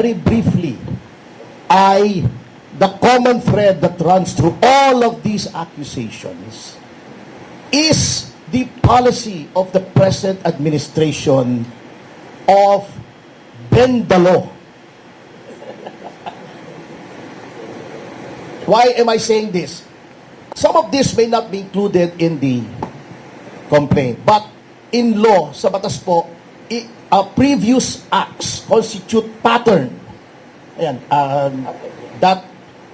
very briefly, the common thread that runs through all of these accusations is the policy of the present administration of bend the law. Why am I saying this? Some of this may not be included in the complaint, but in law, sa batas po, previous acts constitute pattern. Ayan, that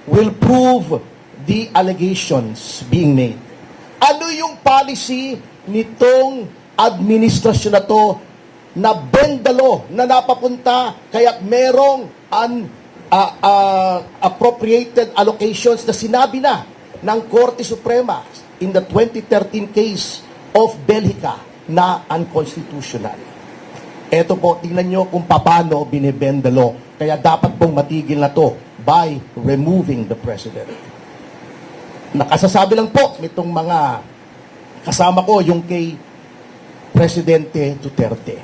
will prove the allegations being made. Ano yung policy nitong administrasyon na to na bend the law, na napapunta kaya't merong appropriated allocations na sinabi na ng Korte Suprema in the 2013 case of Belgica na unconstitutional. Ito po, tingnan nyo kung paano binibend the law. Kaya dapat pong matigil na to by removing the president. Nakasasabi lang po nitong mga kasama ko, yung kay Presidente Duterte.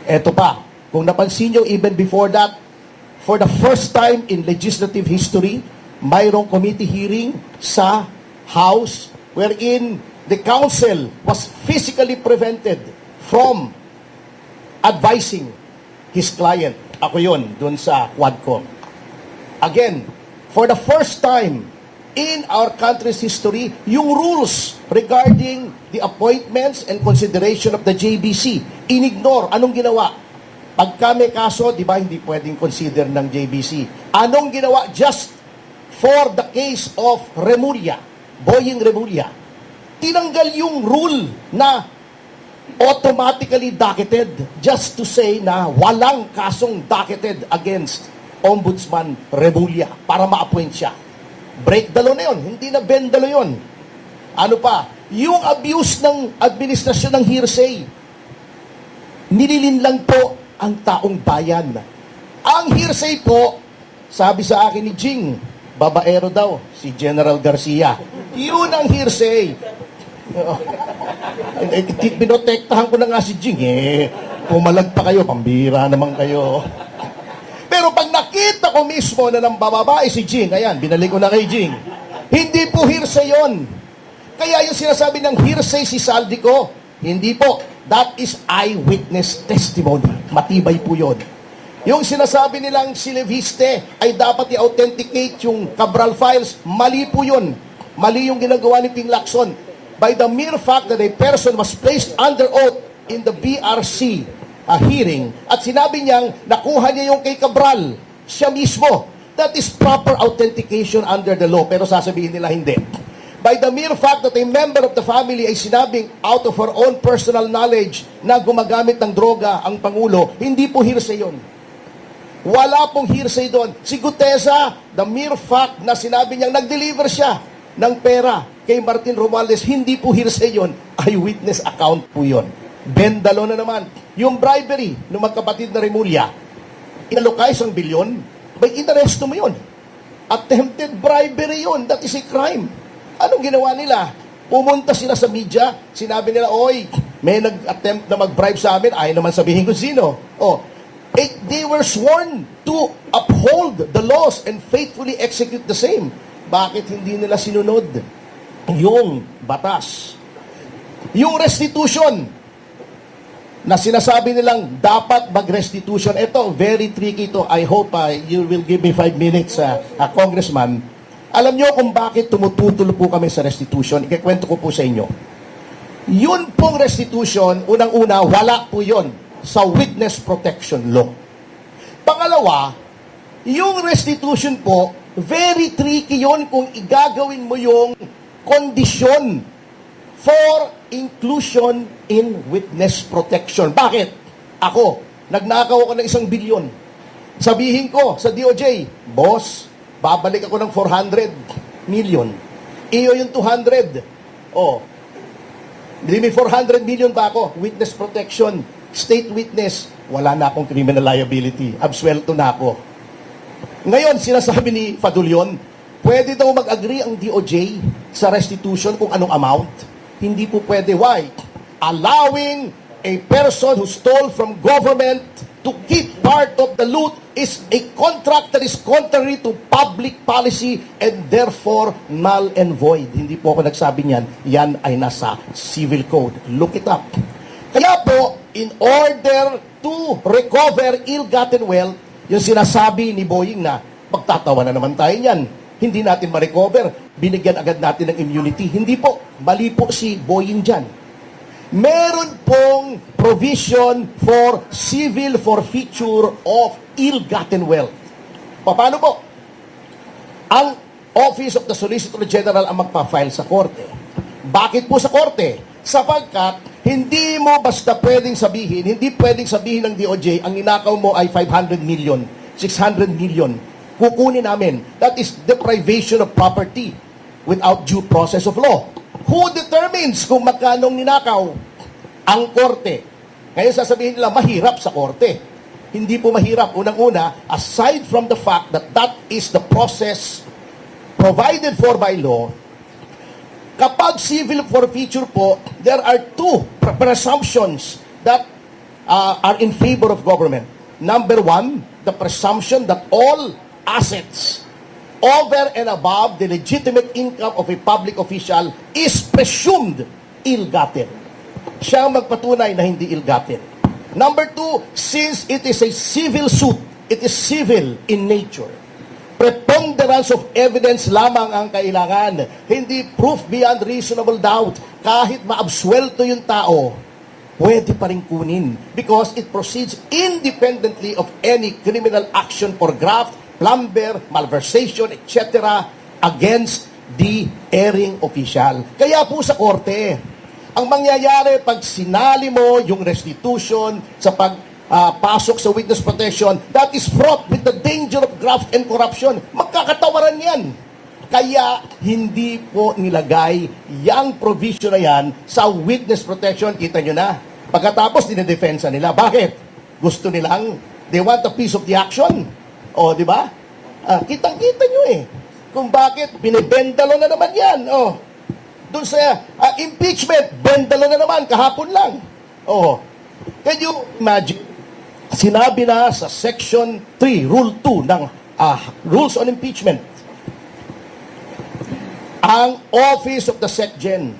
Ito pa, kung napansin nyo, even before that, for the first time in legislative history, mayroong committee hearing sa House wherein the counsel was physically prevented from advising his client. Ako yun, dun sa Quadcom. Again, for the first time in our country's history, yung rules regarding the appointments and consideration of the JBC, inignore. Anong ginawa? Pagka may kaso, di ba, hindi pwedeng consider ng JBC. Anong ginawa? Just for the case of Remulla, Boying Remulla, tinanggal yung rule na automatically docketed just to say na walang kasong docketed against Ombudsman Remulla para ma-appoint siya. Break the law na yun, hindi na bend the law yun. Ano pa? Yung abuse ng administrasyon ng hearsay, nililin lang po ang taong bayan. Ang hearsay po, sabi sa akin ni Jing, babaero daw, si General Garcia. Yun ang hearsay. Binotektahan ko na nga si Jing, pumalag pa kayo, pambira naman kayo. Pero pag nakita ko mismo na ng bababae si Jing, ayan, binalik ko na kay Jing, hindi po hearsay yun. Kaya yung sinasabi ng hearsay si Saldico, hindi po. That is eyewitness testimony. Matibay po yun. Yung sinasabi nilang si Leviste ay dapat i-authenticate yung Cabral files, mali po yun. Mali yung ginagawa ni Ping Lacson. By the mere fact that a person was placed under oath in the BRC hearing at sinabi niyang nakuha niya yung kay Cabral, siya mismo. That is proper authentication under the law. Pero sasabihin nila hindi. By the mere fact that a member of the family ay sinabing out of her own personal knowledge na gumagamit ng droga ang Pangulo, hindi po hearsay yun. Wala pong hearsay doon. Si Gutesa, the mere fact na sinabi niyang nag-deliver siya ng pera kay Martin Romualdez, hindi po hearsay yun. Eyewitness account po yun. Bendalo na naman. Yung bribery ng magkapatid na Remulla, inalokay 1 bilyon, may interest mo yun. Attempted bribery yun. That is a crime. Anong ginawa nila? Pumunta sila sa media, sinabi nila, oy, may nag-attempt na mag-bribe sa amin, ayaw naman sabihin kung sino. They were sworn to uphold the laws and faithfully execute the same. Bakit hindi nila sinunod yung batas? Yung restitution, na sinasabi nilang dapat mag-restitution, ito, very tricky ito. I hope you will give me 5 minutes, Congressman. Alam nyo kung bakit tumututulo po kami sa restitution? Ikikwento ko po sa inyo. Yun pong restitution, unang-una, wala po yun sa witness protection law. Pangalawa, yung restitution po, very tricky yun kung igagawin mo yung kondisyon for inclusion in witness protection. Bakit? Ako, nagnakaw ako ng 1 bilyon. Sabihin ko sa DOJ, boss, babalik ako ng 400 million. Iyo yung 200. May 400 million ba ako? Witness protection, state witness, wala na akong criminal liability. Absuelto na ako. Ngayon, sinasabi ni Fadulion, pwede daw mag-agree ang DOJ sa restitution kung anong amount. Hindi po pwede. Why? Allowing a person who stole from government to keep part of the loot is a contract that is contrary to public policy and therefore null and void. Hindi po ako nagsabi niyan. Yan ay nasa civil code. Look it up. Kaya po, in order to recover ill-gotten wealth, yung sinasabi ni Boying na pagtatawa na naman tayo niyan, hindi natin ma-recover, binigyan agad natin ng immunity. Hindi po, mali po si Boying dyan. Meron pong provision for civil forfeiture of ill-gotten wealth. Paano po? Ang Office of the Solicitor General ang magpa-file sa korte. Bakit po sa korte? Sapagkat hindi mo basta pwedeng sabihin, hindi pwedeng sabihin ng DOJ, ang ninakaw mo ay 500 million, 600 million. Kukunin namin. That is deprivation of property without due process of law. Who determines kung magkano ninakaw? Ang korte. Ngayon sasabihin nila, mahirap sa korte. Hindi po mahirap. Unang-una, aside from the fact that that is the process provided for by law, kapag civil forfeiture po, there are two presumptions that are in favor of government. Number one, the presumption that all assets over and above the legitimate income of a public official is presumed ill-gotten. Siya ang magpatunay na hindi ill-gotten. Number two, since it is a civil suit, it is civil in nature. Preponderance of evidence lamang ang kailangan. Hindi proof beyond reasonable doubt. Kahit maabsuelto yung tao, pwede pa rin kunin because it proceeds independently of any criminal action for graft, plunder, malversation, etc. against the erring official. Kaya po sa korte, ang mangyayari pag sinali mo yung restitution sa pasok sa witness protection, that is fraught with the danger of graft and corruption. Magkakatawaran yan. Kaya hindi po nilagay yung provision na yan sa witness protection. Kita nyo na. Pagkatapos, dinedefensa nila. Bakit? Gusto nilang, they want a piece of the action. O, di ba? Kitang-kita nyo eh. Kung bakit, binibendalo na naman yan. O, doon sa impeachment, bendalo na naman, kahapon lang. O, can you imagine? Sinabi na sa Section 3, Rule 2 ng Rules on Impeachment, ang Office of the SecGen.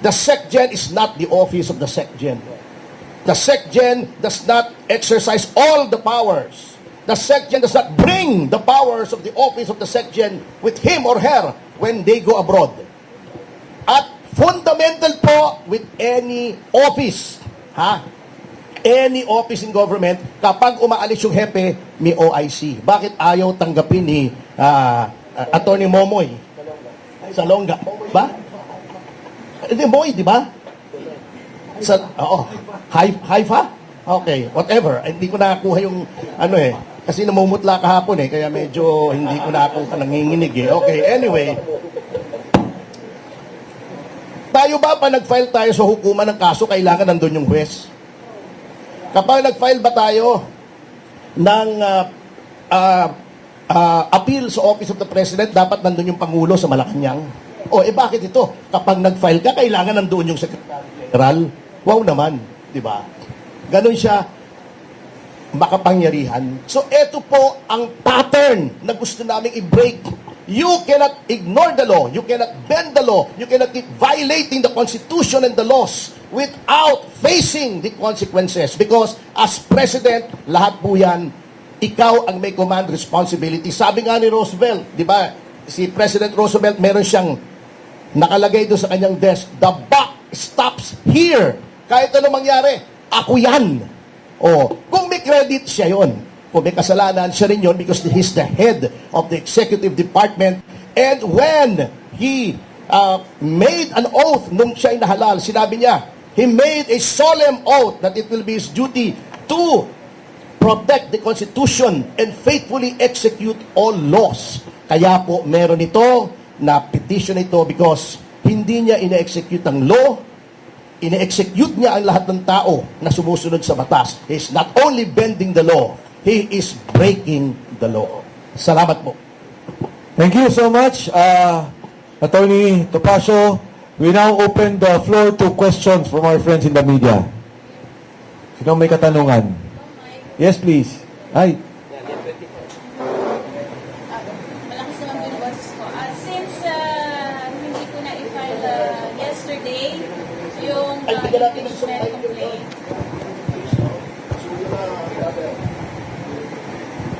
The SecGen is not the Office of the SecGen. The SecGen does not exercise all the powers. The SecGen does not bring the powers of the Office of the SecGen with him or her when they go abroad. At fundamental po with any office, any office in government, kapag umaalis yung hepe, may OIC. Bakit ayaw tanggapin ni Attorney Momoy? Salonga. Ba? Hindi, Moy, di ba? Haifa? Okay, whatever. Hindi ko nakakuha yung, kasi namumutla kahapon kaya medyo hindi ko nakakuha nanginginig Okay, anyway. Tayo ba, pa nag-file tayo sa hukuman ng kaso, kailangan nandun yung huwes? Kapag nag-file ba tayo ng appeal sa Office of the President, dapat nandun yung Pangulo sa Malacanang? Bakit ito? Kapag nag-file ka, kailangan nandun yung Secretary General? Wow naman, di ba? Ganun siya makapangyarihan. So, ito po ang pattern na gusto naming i-break. You cannot ignore the law. You cannot bend the law. You cannot keep violating the Constitution and the laws without facing the consequences. Because as President, lahat po yan, ikaw ang may command responsibility. Sabi nga ni Roosevelt, di ba, si President Roosevelt, meron siyang nakalagay doon sa kanyang desk, the buck stops here. Kahit ano mangyari, ako yan. Kung may credit, siya yon. Kung may kasalanan, siya rin yun because he's the head of the executive department. And when he made an oath nung siya ay nahalal, sinabi niya, he made a solemn oath that it will be his duty to protect the Constitution and faithfully execute all laws. Kaya po meron ito na petition ito because hindi niya ine-execute ang law, ine-execute niya ang lahat ng tao na sumusunod sa batas. He's not only bending the law, he is breaking the law. Salamat po. Thank you so much, Attorney Topacio. We now open the floor to questions from our friends in the media. Sino may katanungan? Yes, please. Ay, Malakas naman yung boses ko. Since hindi ko na i-file yesterday yung impeachment complaint.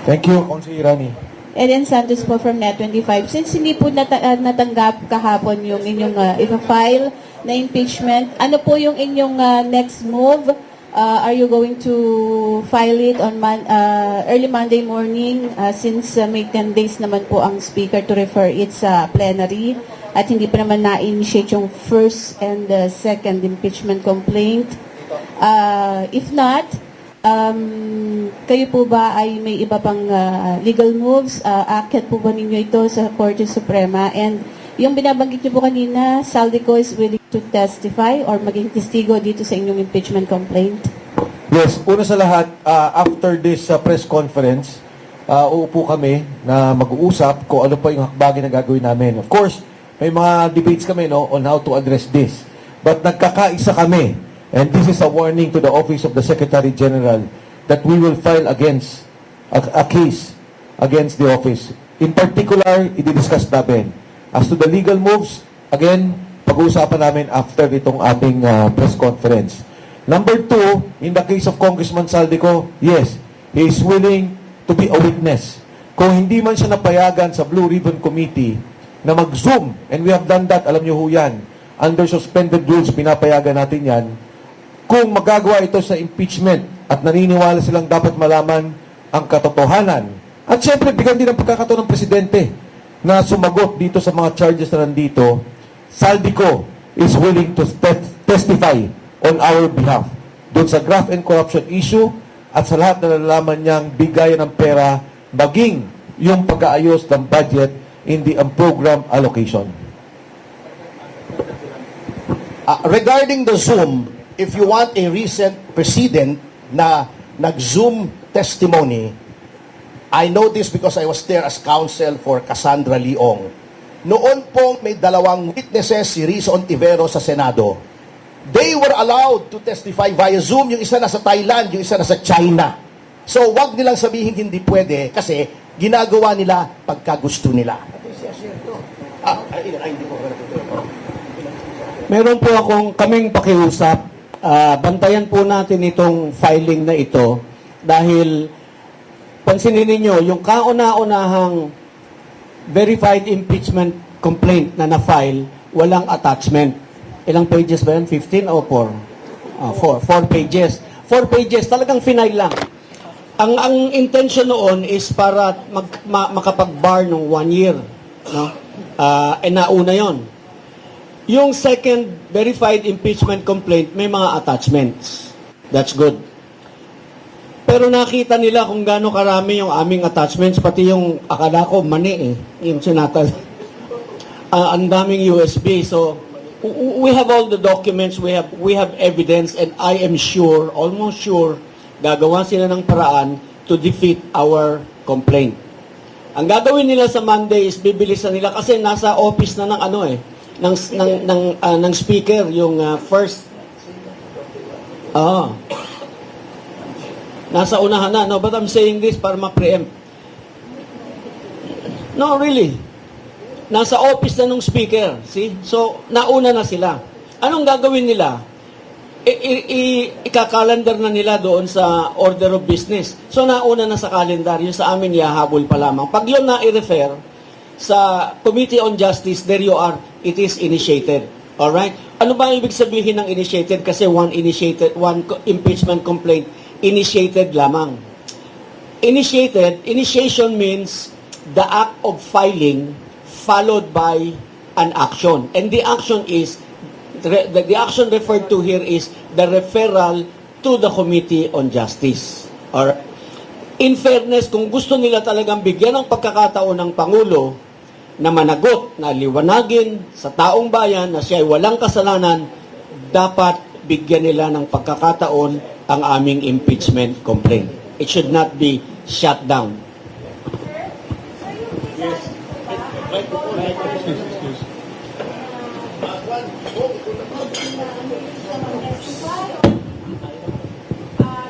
thank you, Consi Irani. Ellen Santos po from Net25. Since hindi po natanggap kahapon yung inyong ipa-file na impeachment, ano po yung inyong next move? Are you going to file it on early Monday morning since may 10 days naman po ang speaker to refer it sa plenary at hindi pa naman na-initiate yung first and second impeachment complaint? If not, kayo po ba ay may iba pang legal moves? Aakyat po ba ninyo ito sa Korte Suprema? And yung binabanggit niyo po kanina, Saldico is willing to testify or maging testigo dito sa inyong impeachment complaint? Yes, una sa lahat, after this press conference, uupo kami na mag-uusap kung ano pa yung hakbangin na gagawin namin. Of course, may mga debates kami on how to address this. But nagkakaisa kami, and this is a warning to the Office of the Secretary General that we will file against a case against the office. In particular, i-discuss namin. As to the legal moves, again, pag-uusapan namin after itong ating press conference. Number two, in the case of Congressman Saldico, yes, he is willing to be a witness. Kung hindi man siya napayagan sa Blue Ribbon Committee na mag-Zoom, and we have done that, alam niyo ho yan, under suspended rules, pinapayagan natin yan, kung magagawa ito sa impeachment at naniniwala silang dapat malaman ang katotohanan. At syempre, bigyan din ng pagkakataon ng Presidente na sumagot dito sa mga charges na nandito. Saldico is willing to testify on our behalf doon sa graft and corruption issue at sa lahat na nalalaman niyang bigayan ng pera maging yung pag-aayos ng budget in the program allocation. Regarding the Zoom, if you want a recent precedent na nag-Zoom testimony, I know this because I was there as counsel for Cassandra Leong. Noon pong may dalawang witnesses, si Risa Ontivero sa Senado. They were allowed to testify via Zoom. Yung isa nasa Thailand, yung isa nasa China. So, wag nilang sabihin hindi pwede kasi ginagawa nila pagka gusto nila. Meron po kaming pakiusap. Bantayan po natin itong filing na ito dahil pansinin ninyo, yung kauna-unahang verified impeachment complaint na na-file, walang attachment. Ilang pages ba yan? 15 o 4? 4 pages. 4 pages, talagang final lang. Ang intention noon is para makapag-bar ng 1 year. No? Nauna yon. Yung second verified impeachment complaint, may mga attachments. That's good. Pero nakita nila kung gaano karami yung aming attachments, pati yung akala ko mani yung sinatal. Ang daming USB. So, we have all the documents, we have evidence, and I am sure, almost sure, gagawa sila ng paraan to defeat our complaint. Ang gagawin nila sa Monday is bibilisan nila kasi nasa office na ng speaker yung first nasa unahan na. No, but I'm saying this para ma-preempt. No, really. Nasa office na nung speaker. See? So, nauna na sila. Anong gagawin nila? Ika-calendar na nila doon sa order of business. So, nauna na sa calendar. Yung sa amin, yahabol pa lamang. Pag yun na i-refer sa Committee on Justice, there you are. It is initiated. Alright? Ano ba ibig sabihin ng initiated? Kasi one impeachment complaint initiated lamang. Initiation means the act of filing followed by an action. And the action is, the action referred to here is the referral to the Committee on Justice. Or, in fairness, kung gusto nila talagang bigyan ng pagkakataon ng Pangulo na managot, na liwanagin sa taong bayan na siya ay walang kasalanan, dapat bigyan nila ng pagkakataon ang aming impeachment complaint. It should not be shut down.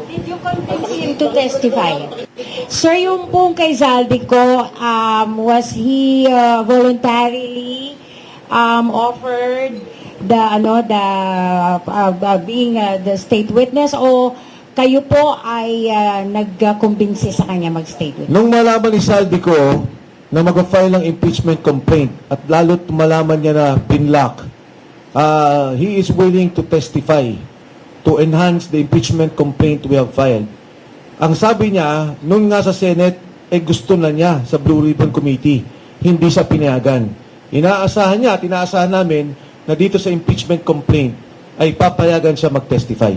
Did you convince him to testify. Sir, yung pong kay Zaldico, was he voluntarily offered being the state witness, o kayo po ay nagkumbinsi sa kanya mag-state witness? Nung malaman ni Saldico na mag-file ng impeachment complaint at lalo't malaman niya na pinlock, he is willing to testify to enhance the impeachment complaint we have filed. Ang sabi niya, nung nga sa Senate, gusto na niya sa Blue Ribbon Committee. Hindi siya pinayagan. Inaasahan niya at inaasahan namin na dito sa impeachment complaint ay papayagan siya mag-testify.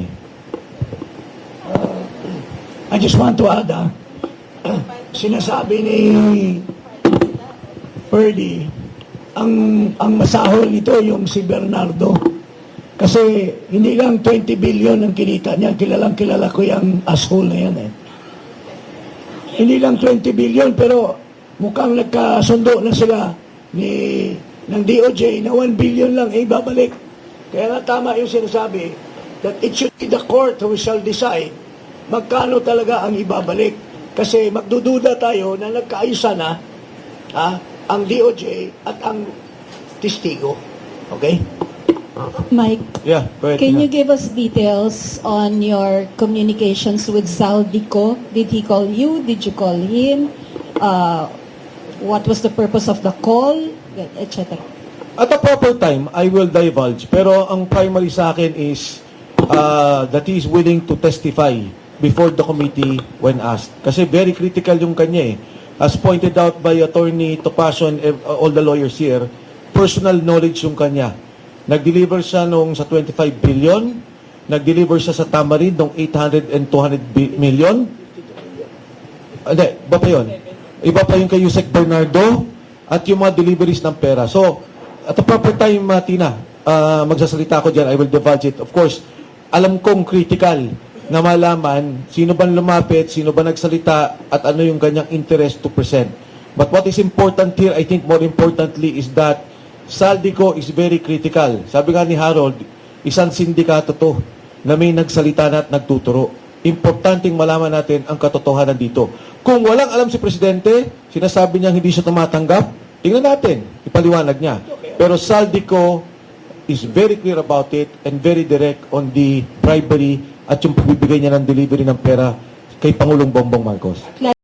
I just want to add, sinasabi ni Ferdy, ang masahol nito yung si Bernardo. Kasi hindi lang 20 billion ang kinita niya, kilala ko yung asshole na yan eh. Hindi lang 20 billion, pero mukhang nagkasundo na sila ng DOJ na 1 billion lang ibabalik. Kaya nga tama yung sinasabi that it should be the court who shall decide magkano talaga ang ibabalik. Kasi magdududa tayo na nagkaayusa na ang DOJ at ang testigo. Okay? Mike, Yeah, go ahead. can Tina. you give us details on your communications with Zaldico? Did he call you? Did you call him? What was the purpose of the call? Etc. At a proper time, I will divulge. Pero ang primary sa akin is that he is willing to testify before the committee when asked. Kasi very critical yung kanya eh. As pointed out by Attorney Topacio and all the lawyers here, personal knowledge yung kanya. Nag-deliver siya nung sa 25 billion, nag-deliver siya sa Tamarind nung 800 and 200 million. Hindi, iba pa yun. Iba pa yung kay Yusek Bernardo at yung mga deliveries ng pera. So, at the proper time, Tina, magsasalita ako dyan, I will divulge it. Of course, alam kong critical na malaman sino ba lumapit, sino ba nagsalita, at ano yung kanyang interest to present. But what is important here, I think more importantly, is that Saldico is very critical. Sabi nga ni Harold, isang sindikato to na may nagsalita na at nagtuturo. Importanteng malaman natin ang katotohanan dito. Kung walang alam si Presidente, sinasabi niya hindi siya tumatanggap, tingnan natin, ipaliwanag niya. Pero Saldico is very clear about it and very direct on the bribery at yung pagbibigay niya ng delivery ng pera kay Pangulong Bongbong Marcos.